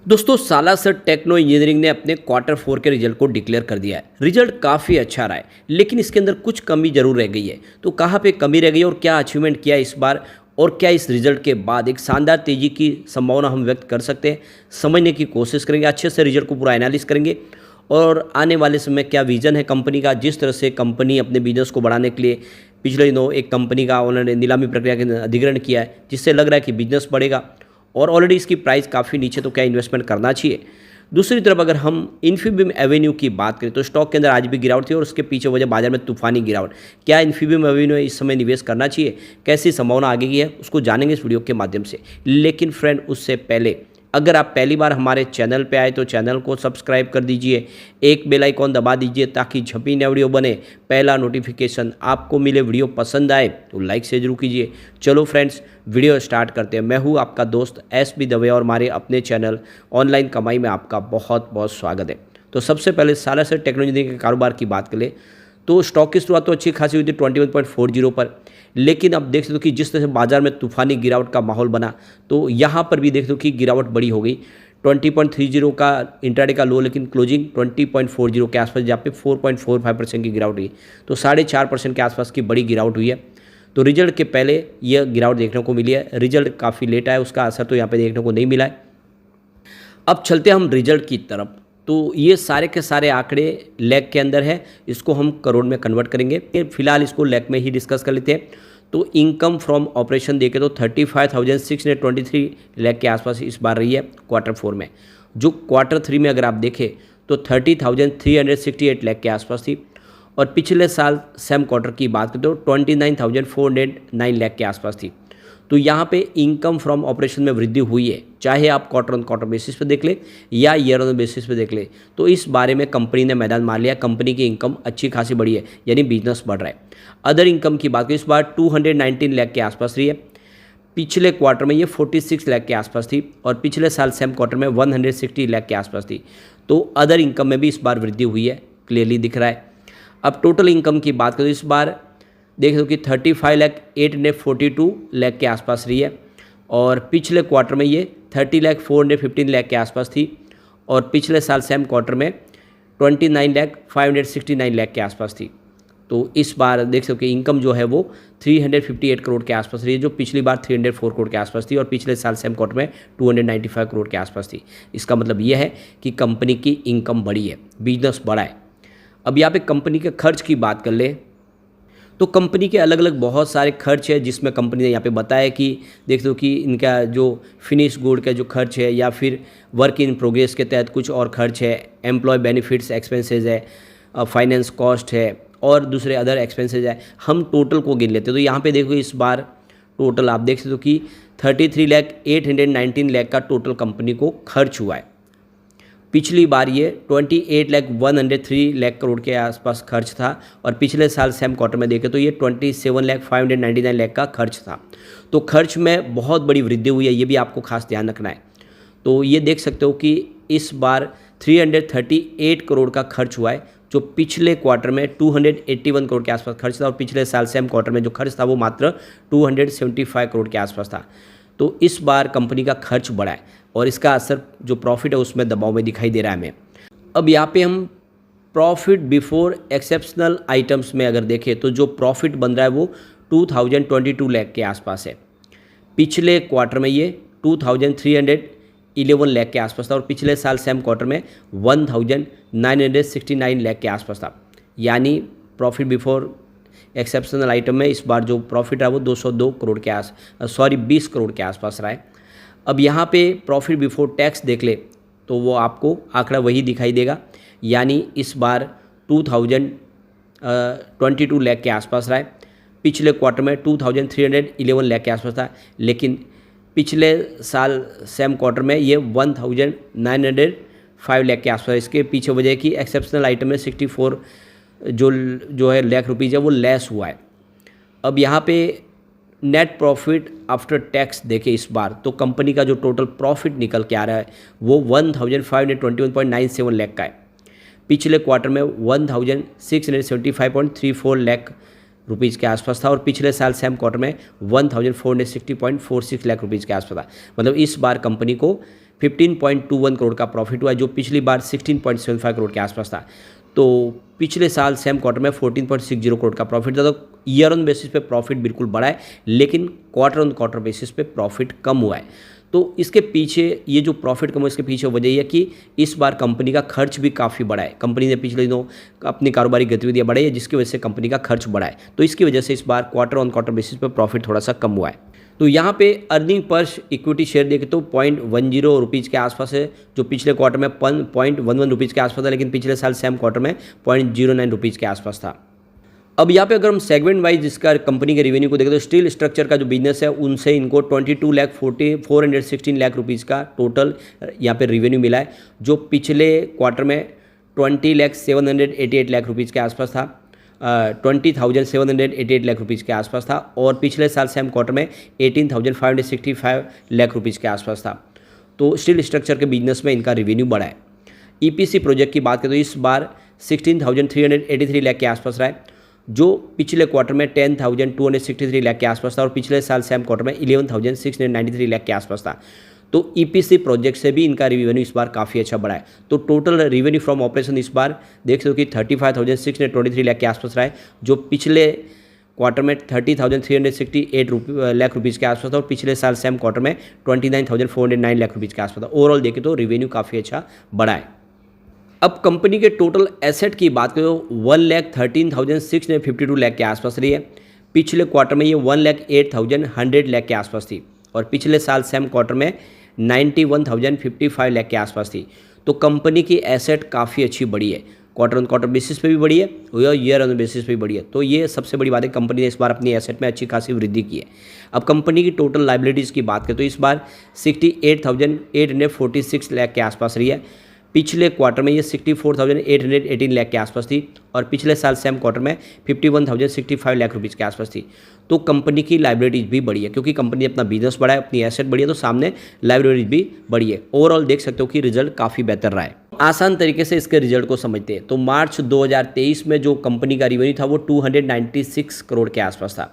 दोस्तों Salasar techno engineering ने अपने क्वार्टर 4 के रिजल्ट को डिक्लेयर कर दिया है। रिजल्ट काफ़ी अच्छा रहा है, लेकिन इसके अंदर कुछ कमी जरूर रह गई है। तो कहाँ पे कमी रह गई है और क्या अचीवमेंट किया है इस बार, और क्या इस रिजल्ट के बाद एक शानदार तेजी की संभावना हम व्यक्त कर सकते हैं, समझने की कोशिश करेंगे। अच्छे से रिजल्ट को पूरा एनालिस करेंगे और आने वाले समय में क्या विजन है कंपनी का। जिस तरह से कंपनी अपने बिजनेस को बढ़ाने के लिए पिछले दिनों एक कंपनी का उन्होंने नीलामी प्रक्रिया के अधिग्रहण किया है, जिससे लग रहा है कि बिजनेस बढ़ेगा और ऑलरेडी इसकी प्राइस काफ़ी नीचे, तो क्या इन्वेस्टमेंट करना चाहिए। दूसरी तरफ अगर हम इन्फीबीम एवेन्यू की बात करें तो स्टॉक के अंदर आज भी गिरावट थी और उसके पीछे वजह बाजार में तूफानी गिरावट। क्या इन्फीबीम एवेन्यू इस समय निवेश करना चाहिए, कैसी संभावना आगे की है, उसको जानेंगे इस वीडियो के माध्यम से। लेकिन फ्रेंड उससे पहले अगर आप पहली बार हमारे चैनल पे आए तो चैनल को सब्सक्राइब कर दीजिए, एक बेल आइकॉन दबा दीजिए ताकि जब भी नया वीडियो बने पहला नोटिफिकेशन आपको मिले। वीडियो पसंद आए तो लाइक से जरूर कीजिए। चलो फ्रेंड्स वीडियो स्टार्ट करते हैं। मैं हूँ आपका दोस्त एस.बी. दवे और हमारे अपने चैनल ऑनलाइन कमाई में आपका बहुत बहुत स्वागत है। तो सबसे पहले सालासर टेक्नोलॉजी के कारोबार की बात करें तो स्टॉक की शुरुआत तो अच्छी खासी हुई थी 21.40 पर, लेकिन अब देख सकते हो कि जिस तरह से बाजार में तूफानी गिरावट का माहौल बना तो यहाँ पर भी देख सकते हो कि गिरावट बड़ी हो गई। 20.30 का इंट्राडे का लो, लेकिन क्लोजिंग 20.40 के आसपास, जहाँ पे 4.45% की गिरावट हुई। तो 4.5% के आसपास की बड़ी गिरावट हुई है। तो रिजल्ट के पहले यह गिरावट देखने को मिली है। रिजल्ट काफ़ी लेट आया, उसका असर तो यहाँ पे देखने को नहीं मिला है। अब चलते हैं हम रिजल्ट की तरफ। तो ये सारे के सारे आंकड़े लैख के अंदर है, इसको हम करोड़ में कन्वर्ट करेंगे। फिलहाल इसको लैख में ही डिस्कस कर लेते हैं। तो इनकम फ्रॉम ऑपरेशन देखें तो 35,623 लाख के आसपास इस बार रही है क्वार्टर 4 में। जो क्वार्टर 3 में अगर आप देखें तो 30,368 लाख के आसपास थी, और पिछले साल सेम क्वार्टर की बात करें तो 29,409 लाख के आसपास थी। तो यहाँ पे इनकम फ्रॉम ऑपरेशन में वृद्धि हुई है, चाहे आप क्वार्टर ऑन क्वार्टर बेसिस पे देख ले या ईयर ऑन बेसिस पे देख ले। तो इस बारे में कंपनी ने मैदान मार लिया, कंपनी की इनकम अच्छी खासी बढ़ी है, यानी बिजनेस बढ़ रहा है। अदर इनकम की बात करें इस बार 219 लाख के आसपास रही है। पिछले क्वार्टर में ये 46 लाख के आसपास थी और पिछले साल सेम क्वार्टर में 160 लाख के आसपास थी। तो अदर इनकम में भी इस बार वृद्धि हुई है, क्लियरली दिख रहा है। अब टोटल इनकम की बात करें इस बार देख लो कि 35,842 लाख के आसपास रही है, और पिछले क्वार्टर में ये 30,415 लाख के आसपास थी, और पिछले साल सेम क्वार्टर में 29,569 लाख के आसपास थी। तो इस बार देख सकते कि इनकम जो है वो 358 करोड़ के आसपास रही है, जो पिछली बार 304 करोड़ के आसपास थी, और पिछले साल सेम क्वार्टर में 295 करोड़ के आसपास थी। इसका मतलब यह है कि कंपनी की इनकम बढ़ी है, बिजनेस बढ़ा है। अब यहाँ पे कंपनी के खर्च की बात कर ले तो कंपनी के अलग अलग बहुत सारे खर्च है, जिसमें कंपनी ने यहाँ पे बताया कि देख दो कि इनका जो फिनिश गुड का जो खर्च है या फिर वर्क इन प्रोग्रेस के तहत कुछ और खर्च है, एम्प्लॉय बेनिफिट्स एक्सपेंसेस है, फाइनेंस कॉस्ट है और दूसरे अदर एक्सपेंसेस है। हम टोटल को गिन लेते हैं तो यहाँ पे देखो इस बार टोटल आप देख सकते हो कि 33,819 लाख का टोटल कंपनी को खर्च हुआ है। पिछली बार ये 28,103 लाख करोड़ के आसपास खर्च था, और पिछले साल सेम क्वार्टर में देखें तो ये 27,599 लाख का खर्च था। तो खर्च में बहुत बड़ी वृद्धि हुई है, ये भी आपको खास ध्यान रखना है। तो ये देख सकते हो कि इस बार 338 करोड़ का खर्च हुआ है, जो पिछले क्वार्टर में 281 करोड़ के आसपास खर्च था, और पिछले साल सेम क्वार्टर में जो खर्च था वो मात्र 275 करोड़ के आसपास था। तो इस बार कंपनी का खर्च बढ़ा है और इसका असर जो प्रॉफिट है उसमें दबाव में दिखाई दे रहा है हमें। अब यहाँ पे हम प्रॉफिट बिफोर एक्सेप्शनल आइटम्स में अगर देखें तो जो प्रॉफिट बन रहा है वो 2022 लाख के आसपास है। पिछले क्वार्टर में ये 2311 लाख के आसपास था, और पिछले साल सेम क्वार्टर में 1969 लाख के आसपास था। यानी प्रॉफिट बिफोर एक्सेप्शनल आइटम में इस बार जो प्रॉफिट है वो 202 करोड़ के 20 करोड़ के आसपास रहा है। अब यहाँ पे प्रॉफिट बिफोर टैक्स देख ले तो वो आपको आंकड़ा वही दिखाई देगा, यानी इस बार 2022 लाख के आसपास रहा है। पिछले क्वार्टर में 2311 लाख के आसपास था, लेकिन पिछले साल सेम क्वार्टर में ये 1905 लाख के आसपास। इसके पीछे वजह कि एक्सेप्शनल आइटम में 64 जो है लाख रुपीज़ है वो लेस हुआ है। अब यहाँ पे नेट प्रॉफिट आफ्टर टैक्स देखें इस बार तो कंपनी का जो टोटल प्रॉफिट निकल के आ रहा है वो 1521.97 लाख का है। पिछले क्वार्टर में 1675.34 लाख रुपीज़ के आसपास था, और पिछले साल सेम क्वार्टर में 1460.46 लाख रुपीज़ के आसपास था। मतलब इस बार कंपनी को 15.21 करोड़ का प्रॉफिट हुआ है, जो पिछली बार 16.75 करोड़ के आसपास था। तो पिछले साल सेम क्वार्टर में 14.60 करोड़ का प्रॉफिट था। तो ईयर ऑन बेसिस पे प्रॉफिट बिल्कुल बढ़ा है, लेकिन क्वार्टर ऑन क्वार्टर बेसिस पे प्रॉफिट कम हुआ है। तो इसके पीछे ये जो प्रॉफिट कम हुआ, इसके पीछे वजह यह है कि इस बार कंपनी का खर्च भी काफ़ी बढ़ा है। कंपनी ने पिछले दिनों अपनी कारोबारी गतिविधियाँ बढ़ाई है, जिसकी वजह से कंपनी का खर्च बढ़ा है। तो इसकी वजह से इस बार क्वार्टर ऑन क्वार्टर बेसिस पे प्रॉफिट थोड़ा सा कम हुआ है। तो यहाँ पे अर्निंग पर इक्विटी शेयर देखें तो 0.10 रुपीज़ के आसपास है, जो पिछले क्वार्टर में 0.11 रुपीज़ के आसपास था, लेकिन पिछले साल सेम क्वार्टर में 0.09 रुपीज़ के आसपास था। अब यहाँ पे अगर हम सेगमेंट वाइज इसका कंपनी के रेवेन्यू को देखें तो स्टील स्ट्रक्चर का जो बिजनेस है उनसे इनको 416 लाख रुपीज़ का टोटल यहाँ पे रेवेन्यू मिला है, जो पिछले क्वार्टर में 20,788 लाख रुपीज़ के आसपास था। 20,788 लाख रुपीज़ के आसपास था, और पिछले साल सेम क्वार्टर में 18,565 लाख रुपीज़ के आसपास था। तो स्टील स्ट्रक्चर के बिजनेस में इनका रेवेन्यू बढ़ा है। ईपीसी प्रोजेक्ट की बात करें तो इस बार 16,383 लाख के आसपास रहा है, जो पिछले क्वार्टर में 10,263 लाख के आसपास था, और पिछले साल सेम क्वार्टर में 11,693 लाख के आसपास था। तो ईपीसी प्रोजेक्ट से भी इनका रेवेन्यू इस बार काफ़ी अच्छा बढ़ा है। तो टोटल रेवेन्यू फ्रॉम ऑपरेशन इस बार देख सकते हो कि 35,623 लाख के आसपास रहा है, जो पिछले क्वार्टर में 30,368 लाख रुपीज़ के आसपास था, और पिछले साल सेम क्वार्टर में 29,409 लाख रुपीज़ के आसपास था। ओवरऑल देखें तो रेवेन्यू काफ़ी अच्छा बढ़ा है। अब कंपनी के टोटल एसेट की बात करें तो 1,13,652 लाख के आसपास रही है। पिछले क्वार्टर में ये 1,08,100 लाख के आसपास थी, और पिछले साल सेम क्वार्टर में 91,055 लाख के आसपास थी। तो कंपनी की एसेट काफ़ी अच्छी बढ़ी है, क्वार्टर ऑन क्वार्टर बेसिस पे भी बढ़ी है और ईयर ऑन बेसिस पे भी बढ़ी है। तो ये सबसे बड़ी बात है, कंपनी ने इस बार अपनी एसेट में अच्छी खासी वृद्धि की है। अब कंपनी की टोटल लाइबिलिटीज़ की बात करें तो इस बार 68,846 लाख के आसपास रही है। पिछले क्वार्टर में ये 64,818 लाख के आसपास थी, और पिछले साल सेम क्वार्टर में 51,065 लाख रुपीज़ के आसपास थी। तो कंपनी की लाइबिलिटीज भी बढ़ी है, क्योंकि कंपनी ने अपना बिजनेस बढ़ाया, अपनी एसेट बढ़ी है, तो सामने लाइबिलिटीज भी बढ़ी है। ओवरऑल देख सकते हो कि रिजल्ट काफ़ी बेहतर रहा है। आसान तरीके से इसके रिजल्ट को समझते हैं तो मार्च 2023 में जो कंपनी का रेवेन्यू था वो 296 करोड़ के आसपास था।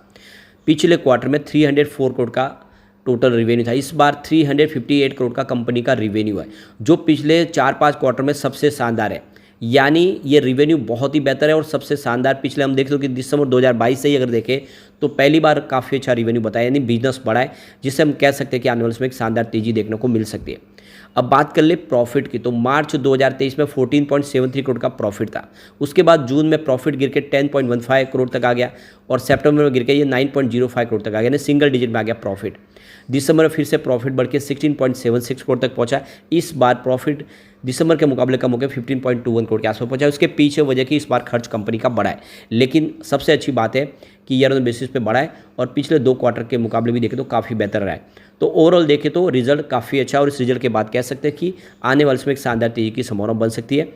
पिछले क्वार्टर में 304 करोड़ का टोटल रेवेन्यू था। इस बार 358 करोड़ का कंपनी का रेवेन्यू है, जो पिछले 4-5 क्वार्टर में सबसे शानदार है। यानी ये रेवेन्यू बहुत ही बेहतर है और सबसे शानदार। पिछले हम देख लो कि दिसंबर 2022 से ही अगर देखें तो पहली बार काफ़ी अच्छा रेवेन्यू बताया, यानी बिजनेस बढ़ा है, जिससे हम कह सकते हैं कि आने वाले समय एक शानदार तेजी देखने को मिल सकती है। अब बात कर ले प्रॉफिट की, तो मार्च 2023 में 14.73 करोड़ का प्रॉफिट था। उसके बाद जून में प्रॉफिट गिर के 10.15 करोड़ तक आ गया, और सितंबर में गिर के ये 9.05 करोड़ तक आ गया, यानी सिंगल डिजिट में आ गया प्रॉफिट। दिसंबर में फिर से प्रॉफिट बढ़ के 16.76 करोड़ तक पहुंचा। इस बार प्रॉफिट दिसंबर के मुकाबले कम होकर 15.21 करोड़ के आसपास पहुंचा। उसके पीछे वजह कि इस बार खर्च कंपनी का बढ़ा है, लेकिन सबसे अच्छी बात है कि ईयर ऑन बेसिस पे बढ़ा है, और पिछले 2 क्वार्टर के मुकाबले भी देखें तो काफ़ी बेहतर रहा है। तो ओवरऑल देखें तो रिजल्ट काफ़ी अच्छा है, और इस रिजल्ट के बाद कह सकते हैं कि आने वाले समय एक शानदार तेजी की संभावना बन सकती है।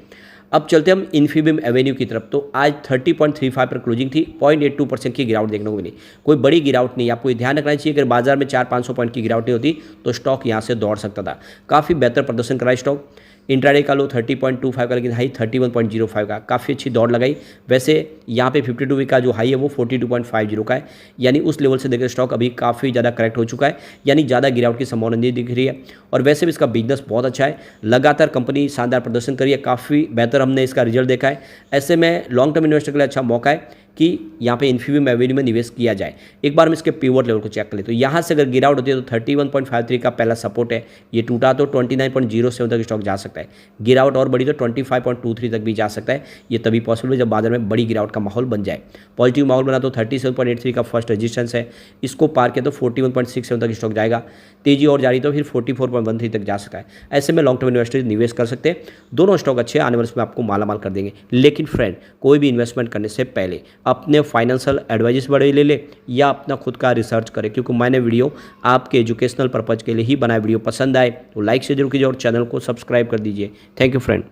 अब चलते हम इन्फीबीम एवेन्यू की तरफ। तो आज 30.35 पर क्लोजिंग थी, 0.82% की गिरावट देखने को मिली। कोई बड़ी गिरावट नहीं, आपको ध्यान रखना चाहिए। अगर बाजार में 400-500 पॉइंट की गिरावट नहीं होती तो स्टॉक यहाँ से दौड़ सकता था। काफ़ी बेहतर प्रदर्शन करा स्टॉक। इंट्राडे का लो 30.25 का, लेकिन हाई 31.05 का, काफ़ी अच्छी दौड़ लगाई। वैसे यहाँ पे 52 वीक का जो हाई है वो 42.50 का है, यानी उस लेवल से देखकर स्टॉक अभी काफ़ी ज़्यादा करेक्ट हो चुका है, यानी ज़्यादा गिरावट की संभावना नहीं दिख रही है। और वैसे भी इसका बिजनेस बहुत अच्छा है, लगातार कंपनी शानदार प्रदर्शन करी है, काफ़ी बेहतर हमने इसका रिजल्ट देखा है। ऐसे में लॉन्ग टर्म इन्वेस्टर के लिए अच्छा मौका है कि यहाँ पे इन्फीबीम एवेन्यू में निवेश किया जाए। एक बार हम इसके पिवट लेवल को चेक कर ले, तो यहाँ से अगर गिरावट होती है तो 31.53 का पहला सपोर्ट है, ये टूटा तो 29.07 तक स्टॉक जा सकता है। गिरावट और बड़ी तो 25.23 तक भी जा सकता है। ये तभी पॉसिबल है जब बाजार में बड़ी गिरावट का माहौल बन जाए। पॉजिटिव माहौल बना तो 37.83 का फर्स्ट रेजिस्टेंस है, इसको पार किया तो 41.67 तक स्टॉक जाएगा। तेजी और जारी तो फिर 44.13 तक जा सकता है। ऐसे में लॉन्ग टर्म इन्वेस्टर निवेश कर सकते हैं। दोनों स्टॉक अच्छे आने वाले समय आपको मालामाल कर देंगे। लेकिन फ्रेंड, कोई भी इन्वेस्टमेंट करने से पहले अपने फाइनेंशियल एडवाइस बड़े ले ले या अपना खुद का रिसर्च करें, क्योंकि मैंने वीडियो आपके एजुकेशनल पर्पज के लिए ही बनाया। वीडियो पसंद आए तो लाइक से जरूर कीजिए और चैनल को सब्सक्राइब कर दीजिए। Thank you friend.